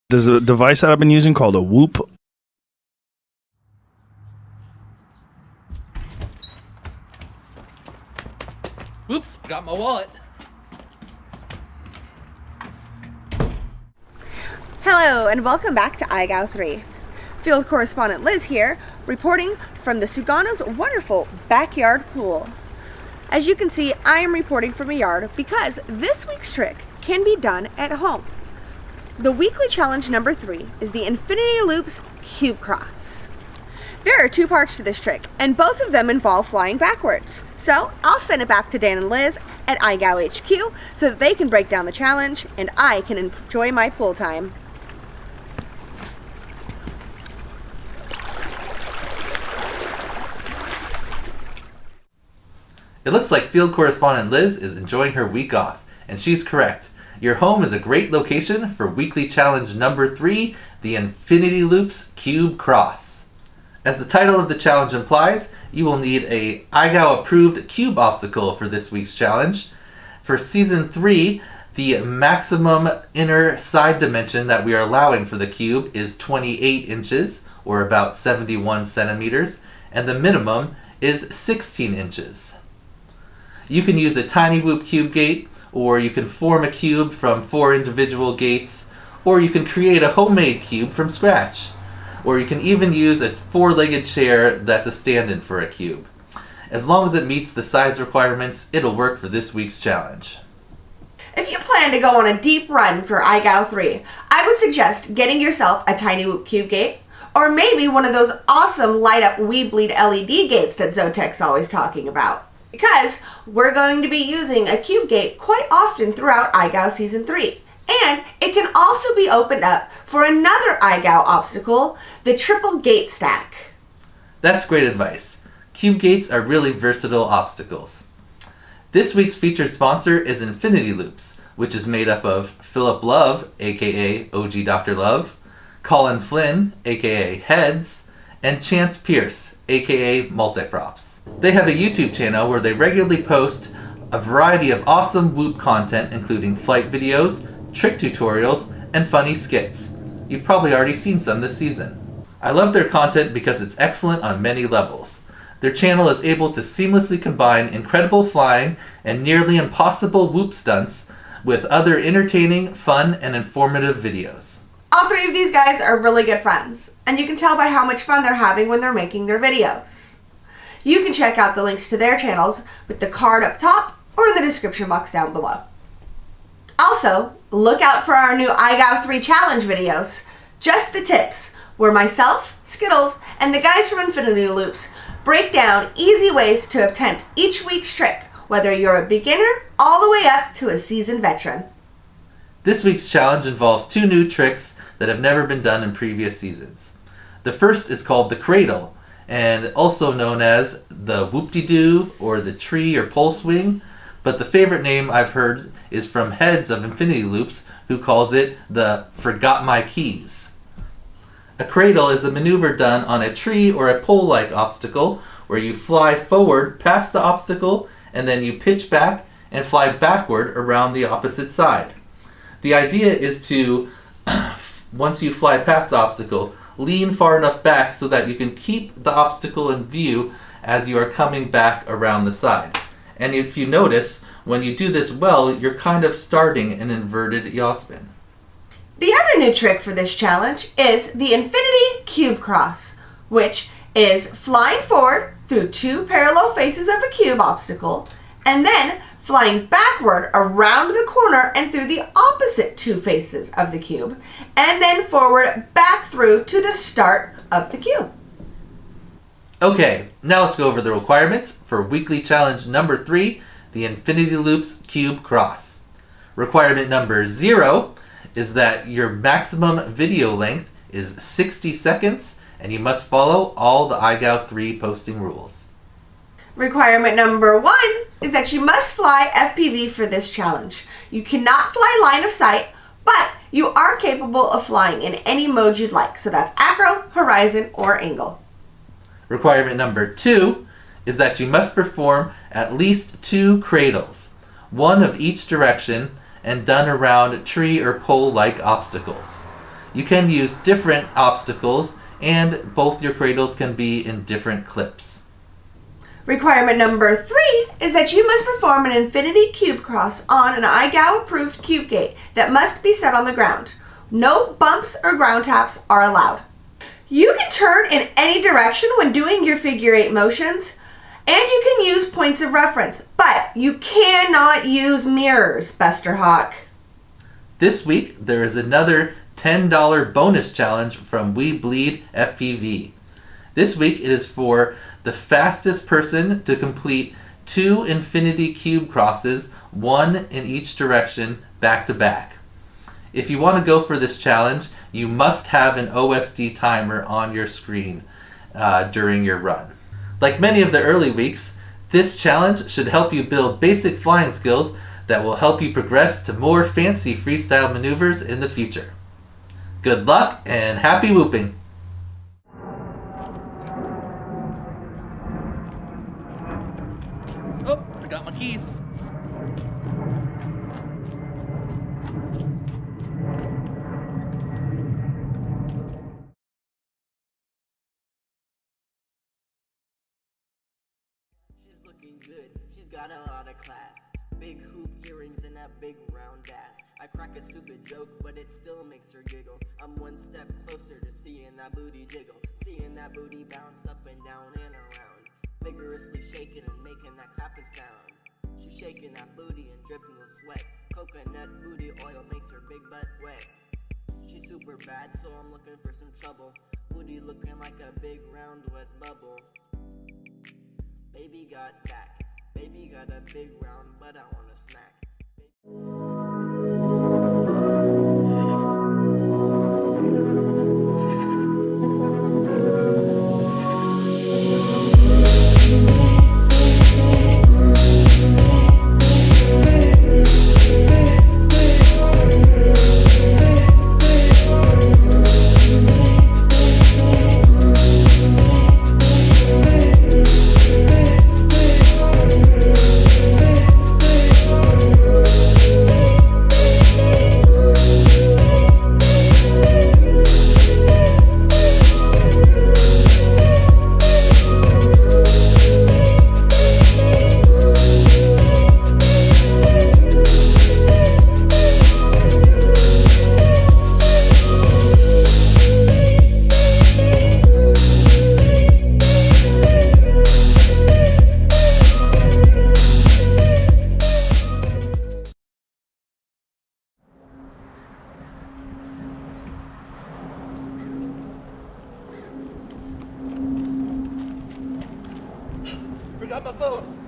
There's a device that I've been using called a Whoop. Oops, forgot my wallet. Hello and welcome back to IGOW3. Field correspondent Liz here, reporting from the Sugano's wonderful backyard pool. As you can see, I am reporting from a yard because this week's trick can be done at home. The weekly challenge number 3 is the Infinity Loops Cube Cross. There are 2 parts to this trick, and both of them involve flying backwards. So I'll send it back to Dan and Liz at IGOW HQ so that they can break down the challenge and I can enjoy my pool time. It looks like field correspondent Liz is enjoying her week off, and she's correct. Your home is a great location for weekly challenge number 3, the Infinity Loops Cube Cross. As the title of the challenge implies, you will need a IGOW-approved cube obstacle for this week's challenge. For Season 3, the maximum inner side dimension that we are allowing for the cube is 28 inches, or about 71 centimeters, and the minimum is 16 inches. You can use a tiny whoop cube gate, or you can form a cube from 4 individual gates, or you can create a homemade cube from scratch. Or you can even use a 4-legged chair that's a stand-in for a cube. As long as it meets the size requirements, it'll work for this week's challenge. If you plan to go on a deep run for IGOW3, I would suggest getting yourself a tiny whoop cube gate, or maybe one of those awesome light-up We Bleed LED gates that Zotec's always talking about. Because we're going to be using a cube gate quite often throughout IGOW Season 3. And it can also be opened up for another IGOW obstacle, the triple gate stack. That's great advice. Cube gates are really versatile obstacles. This week's featured sponsor is Infinity Loops, which is made up of Philip Love, aka OG Dr. Love, Colin Flynn, aka Heads, and Chance Pierce, aka Multiprops. They have a YouTube channel where they regularly post a variety of awesome Whoop content, including flight videos, trick tutorials, and funny skits. You've probably already seen some this season. I love their content because it's excellent on many levels. Their channel is able to seamlessly combine incredible flying and nearly impossible Whoop stunts with other entertaining, fun, and informative videos. All 3 of these guys are really good friends, and you can tell by how much fun they're having when they're making their videos. You can check out the links to their channels with the card up top or in the description box down below. Also, look out for our new IGOW3 challenge videos, Just the Tips, where myself, Skittles, and the guys from Infinity Loops break down easy ways to attempt each week's trick, whether you're a beginner all the way up to a seasoned veteran. This week's challenge involves 2 new tricks that have never been done in previous seasons. The first is called the Cradle, and also known as the Whoop-de-doo or the tree or pole swing, but the favorite name I've heard is from Heads of Infinity Loops, who calls it the Forgot My Keys. A cradle is a maneuver done on a tree or a pole-like obstacle where you fly forward past the obstacle and then you pitch back and fly backward around the opposite side. The idea is to, once you fly past the obstacle, lean far enough back so that you can keep the obstacle in view as you are coming back around the side. And if you notice, when you do this well, you're kind of starting an inverted yaw spin. The other new trick for this challenge is the Infinity Cube Cross, which is flying forward through 2 parallel faces of a cube obstacle, and then flying backward around the corner and through the opposite 2 faces of the cube, and then forward back through to the start of the cube. Okay, now let's go over the requirements for weekly challenge number 3, the Infinity Loops Cube Cross. Requirement number 0 is that your maximum video length is 60 seconds, and you must follow all the IGOW3 posting rules. Requirement number 1 is that you must fly FPV for this challenge. You cannot fly line of sight, but you are capable of flying in any mode you'd like. So that's acro, horizon, or angle. Requirement number 2 is that you must perform at least 2 cradles. one of each direction, and done around tree or pole-like obstacles. You can use different obstacles, and both your cradles can be in different clips. Requirement number 3 is that you must perform an infinity cube cross on an IGOW-approved cube gate that must be set on the ground. No bumps or ground taps are allowed. You can turn in any direction when doing your figure 8 motions, and you can use points of reference, but you cannot use mirrors, Busterhawk. This week, there is another $10 bonus challenge from We Bleed FPV. This week, it is for the fastest person to complete 2 infinity cube crosses, 1 in each direction, back to back. If you want to go for this challenge, you must have an OSD timer on your screen during your run. Like many of the early weeks, this challenge should help you build basic flying skills that will help you progress to more fancy freestyle maneuvers in the future. Good luck and happy whooping! Oh, I got my keys. She's looking good, she's got a lot of class. Big hoop earrings and that big round ass. I crack a stupid joke, but it still makes her giggle. I'm one step closer to seeing that booty jiggle, seeing that booty bounce up and down and around, vigorously shaking and making that clapping sound. She's shaking that booty and dripping with sweat. Coconut booty oil makes her big butt wet. She's super bad, so I'm looking for some trouble. Booty looking like a big round wet bubble. Baby got back, baby got a big round, but I wanna smack. Forgot my phone.